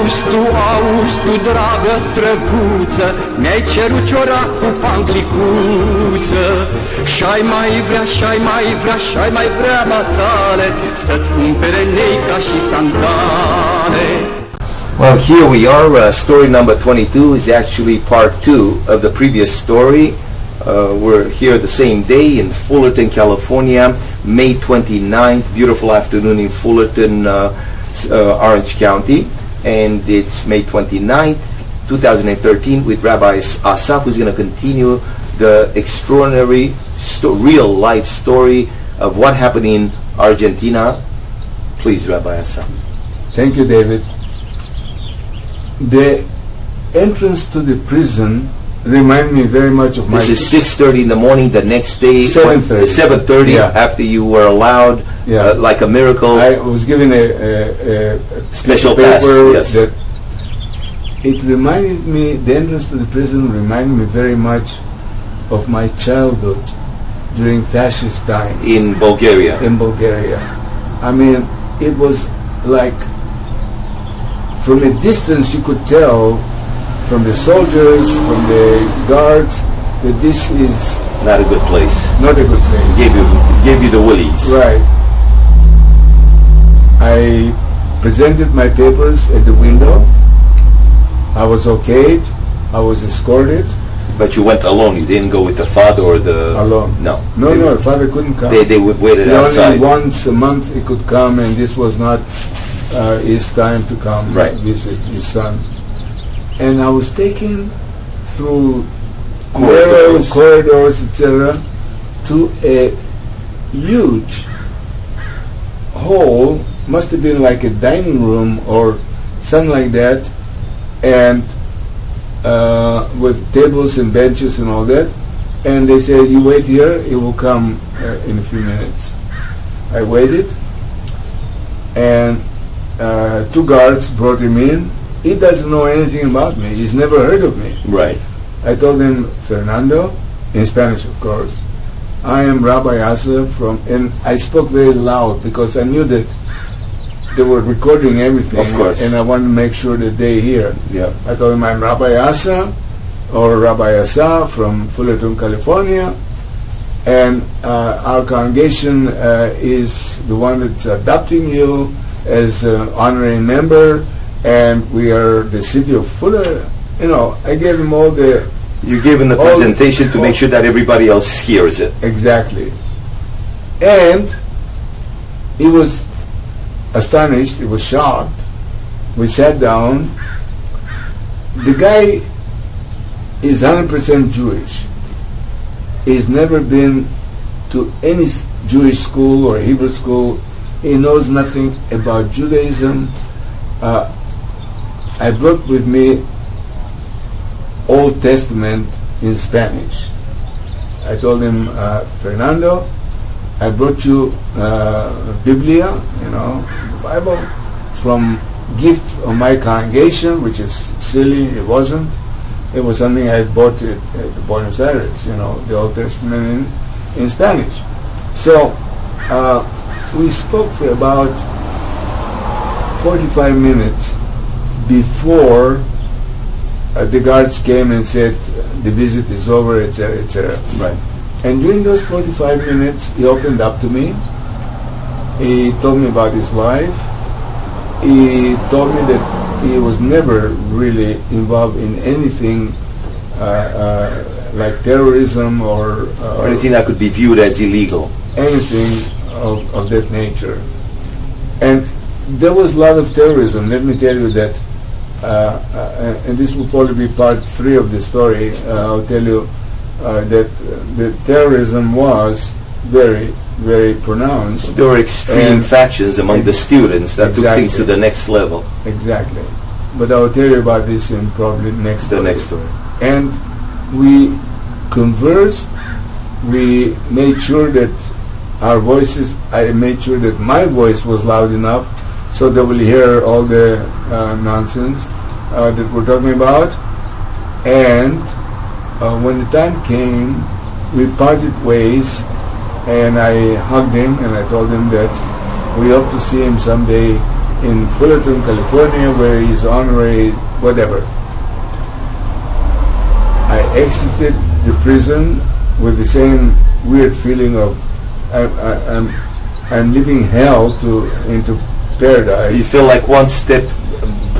auzi tu, dragă drăguță, mi-ai cerut ciorac cu panglicuță. Și-ai mai vrea, și-ai mai vrea, și-ai mai vrea, matale, să-ți cumpere neica și sandale. Well, here we are. Story number 22 is actually part 2 of the previous story. We're here the same day in Fullerton, California, May 29th. Beautiful afternoon in Fullerton, Orange County. And it's May 29th, 2013 with Rabbi ASA, who's going to continue the extraordinary real-life story of what happened in Argentina. Please, Rabbi ASA. Thank you, David. The entrance to the prison reminds me very much of my... This is 6:30 in the morning, the next day, 7:30. 7:30, Yeah. after you were allowed, like a miracle. I was given a Special paper pass, yes. that it reminded me, the entrance to the prison reminded me very much of my childhood during fascist times. In Bulgaria. In Bulgaria. I mean, it was like, from a distance you could tell from the soldiers, from the guards, that this is Not a good place. not a good place. Gave you the willies. Right. I presented my papers at the window. I was okayed. I was escorted. But you went alone. You didn't go with the father or the... Alone. No. No, father couldn't come. They waited outside. Only once a month he could come, and this was not his time to come visit his son. And I was taken through corridors, etc., to a huge hall, must have been like a dining room or something like that, and with tables and benches and all that. And they said, you wait here, it will come in a few minutes. I waited, and 2 guards brought him in. He doesn't know anything about me. He's never heard of me. Right. I told him, Fernando, in Spanish, of course, I am Rabbi ASA from, and I spoke very loud because I knew that they were recording everything. Of course. And I wanted to make sure that they hear. Yeah. I told him I'm Rabbi ASA, or Rabbi ASA from Fullerton, California, and our congregation is the one that's adopting you as an honorary member, and we are the city of Fuller. You know, I gave him all the... You gave him the presentation to make sure that everybody else hears it. Exactly. And he was astonished, he was shocked. We sat down. The guy is 100% Jewish. He's never been to any Jewish school or Hebrew school. He knows nothing about Judaism. I brought with me Old Testament in Spanish. I told him, Fernando, I brought you Biblia, you know, Bible, from gift of my congregation, which is silly, it wasn't. It was something I had bought at Buenos Aires, you know, the Old Testament in Spanish. So we spoke for about 45 minutes before the guards came and said the visit is over, etc., etc. Right. And during those 45 minutes, he opened up to me. He told me about his life. He told me that he was never really involved in anything like terrorism or anything that could be viewed as illegal. Anything of that nature. And there was a lot of terrorism. Let me tell you that, and this will probably be part 3 of the story. I'll tell you that the terrorism was very, very pronounced. There were extreme factions among the students that took things to the next level. Exactly. But I'll tell you about this in probably next story. And we conversed. We made sure that our voices, I made sure that my voice was loud enough so they will hear all the nonsense that we're talking about. And when the time came, we parted ways, and I hugged him and I told him that we hope to see him someday in Fullerton, California, where he's honorary, whatever. I exited the prison with the same weird feeling of I'm leaving hell into paradise. You feel like one step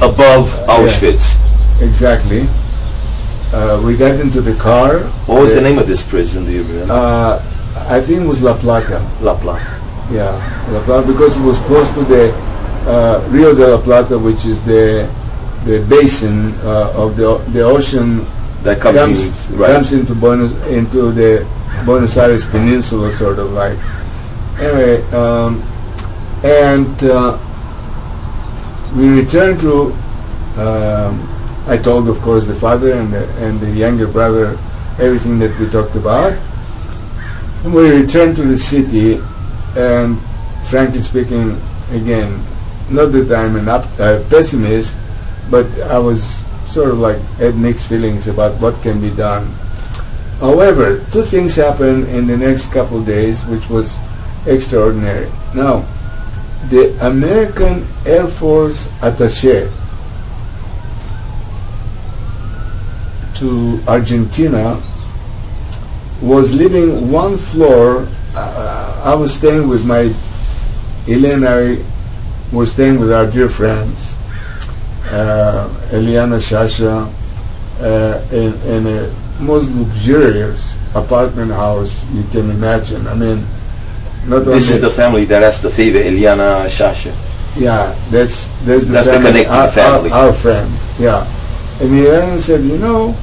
above Auschwitz. Yeah, exactly. We got into the car. What was the name of this prison, do you remember? I think it was La Plata. La Plata. Yeah, La Plata, because it was close to the Rio de la Plata, which is the basin of the ocean That comes into the Buenos Aires Peninsula, sort of like. Anyway, we returned to. I told, of course, the father and the younger brother everything that we talked about. And we returned to the city, and frankly speaking, again, not that I'm a pessimist, but I was sort of like had mixed feelings about what can be done. However, two things happened in the next couple of days, which was extraordinary. Now, the American Air Force attaché to Argentina was living one floor. I was staying with my Elena, we're staying with our dear friends, Eliana Shasha, in a most luxurious apartment house you can imagine. I mean, not only this is the family that has the favor, Eliana Shasha. Yeah, that's the family, connecting family. Our friend, yeah. And Eliana said, you know,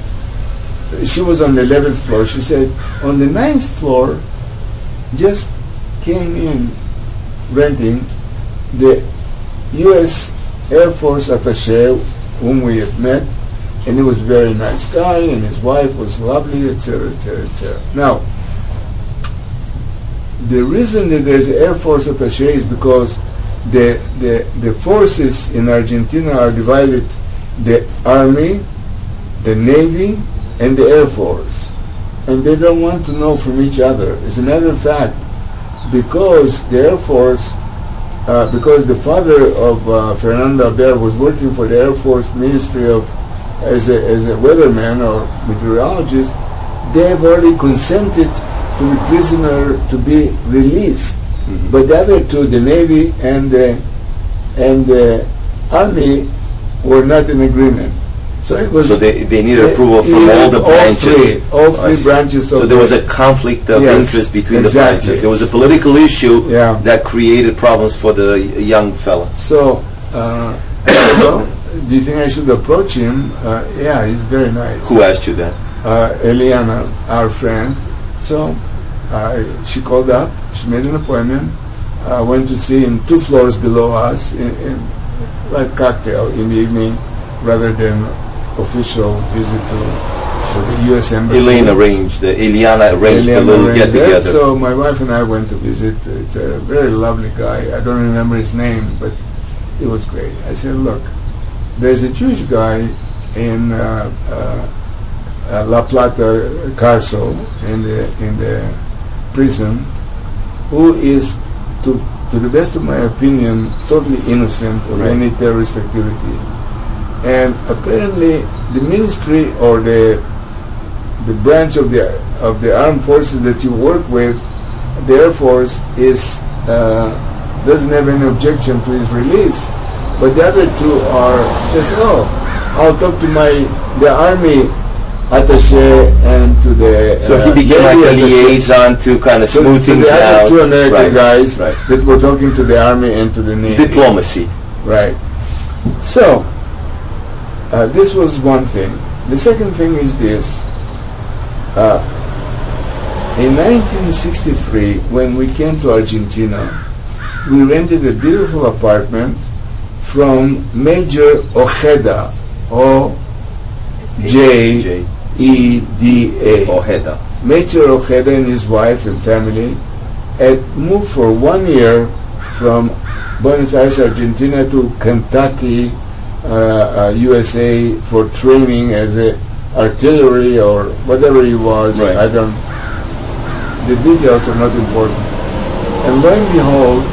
she was on the 11th floor. She said, on the 9th floor, just came in renting the U.S. Air Force attaché whom we had met, and he was a very nice guy, and his wife was lovely, etc., etc., etc. Now, the reason that there's an Air Force attaché is because the forces in Argentina are divided: the Army, the Navy, and the Air Force, and they don't want to know from each other. As a matter of fact, because the Air Force, because the father of Fernando Aber was working for the Air Force Ministry of as a weatherman or meteorologist, they have already consented to the prisoner to be released. Mm-hmm. But the other two, the Navy and the Army, were not in agreement. So it was. So they needed approval from all the branches. All three branches. So there was a conflict of interest between the branches. There was a political issue that created problems for the young fella. So, well, do you think I should approach him? Yeah, he's very nice. Who asked you that? Eliana, our friend. So she called up. She made an appointment. I went to see him 2 floors below us, in like cocktail in the evening, rather than official visit to the U.S. Embassy. Eliana arranged a little get-together. So my wife and I went to visit. It's a very lovely guy. I don't remember his name, but it was great. I said, look, there's a Jewish guy in La Plata, Carso, in the prison, who is, to the best of my opinion, totally innocent of any terrorist activity. And apparently, the ministry or the branch of the armed forces that you work with, the Air Force, doesn't have any objection to his release. But the other two says, oh, I'll talk to the Army attaché and to the. So he became like a liaison to kind of smooth things out. To the other 2 American guys that were talking to the Army and to the Navy. Diplomacy. Right. So, this was one thing. The second thing is this. In 1963, when we came to Argentina, we rented a beautiful apartment from Major Ojeda, O-J-E-D-A. Ojeda. Major Ojeda and his wife and family had moved for 1 year from Buenos Aires, Argentina to Kentucky, USA for training as a artillery or whatever he was. Right. The details are not important. And lo and behold,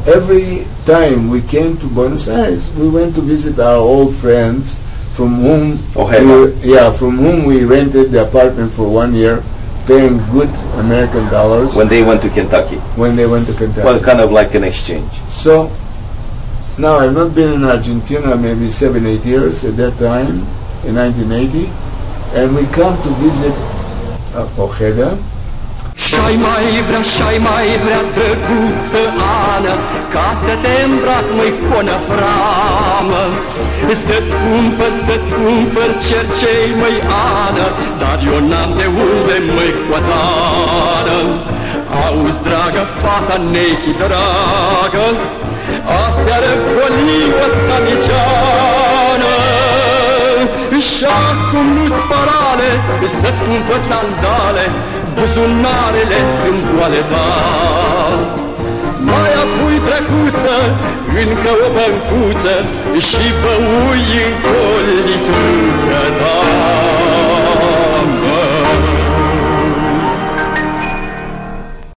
every time we came to Buenos Aires, we went to visit our old friends from whom we rented the apartment for 1 year, paying good American dollars. When they went to Kentucky. When they went to Kentucky. Well, kind of like an exchange. So, now I've not been in Argentina maybe 7-8 years at that time, in 1980, and we come to visit Ojeda. Și-ai mai vrea, drăguță Ana, ca să te îmbrac, măi, conă hramă. Să-ți cumpăr cercei, măi, Ana, dar eu n-am de unde, măi, coadană. Auzi, dragă fata, nechi, dragă, aseară goliu tamiceană. Și acum nu-ți parale, să-ți cumpăr sandale, buzunarele sunt goale, da. Mai avui, drăguță, încă o băncuță și băui în coliu.